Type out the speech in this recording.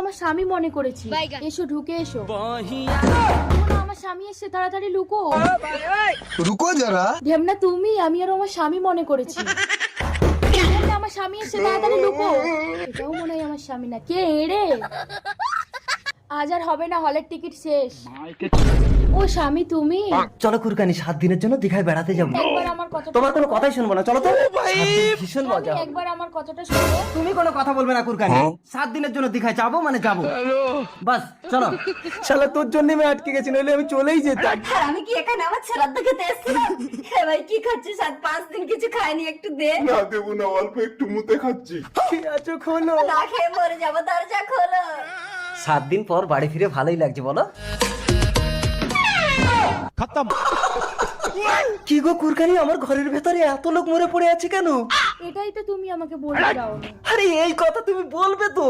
আমার স্বামী মনে করেছি। এসো ঢুকে এসো। আমার স্বামী এসে, তাড়াতাড়ি লুকো। রুকো যারা। ঢেমনা তুমি, আমি আর আমার স্বামী মনে করেছি। আমার স্বামী এসে, তাড়াতাড়ি লুকো। এটাও মনে হয় আমার স্বামী না। কে রে? আজ আর হবে না, হলের টিকিট শেষ। ও স্বামী তুমি? চলো কুরকানি, 7 দিনের জন্য দীঘায় বেড়াতে যাবো। একবার আমার কথা, তোমার কোনো কথাই শুনবো না, চলো তো। 7 দিন ভীষণ মজা হবে। একবার আমার কথাটা শোনো। তুমি কোনো কথা বলবে না কুরকানি, 7 দিনের জন্য দীঘায় যাবো মানে যাবো, বাস চলো। শালা তোর জন্য আমি আটকে গেছি, নইলে আমি চলেই যেতাম। আর আমি কি এখানে আমার ছেলের দিকে দেখছিলাম? হ্যাঁ ভাই, কি খাচ্ছিস? আর 5 দিন কিছু খাইনি, একটু দে। না দেবো না, অল্প একটু মুতে খাচ্ছি। আচ্ছা খোলো। না খেয়ে মরে যাবো, দরজা খোলো। 7 দিন পর বাড়ি ফিরে ভালোই লাগছে বলো। কি গো কুরকানি, আমার ঘরের ভেতরে এত লোক মরে পড়ে আছে কেন? এটাই তো তুমি আমাকে বলে দাও। আরে এই কথা তুমি বলবে তো।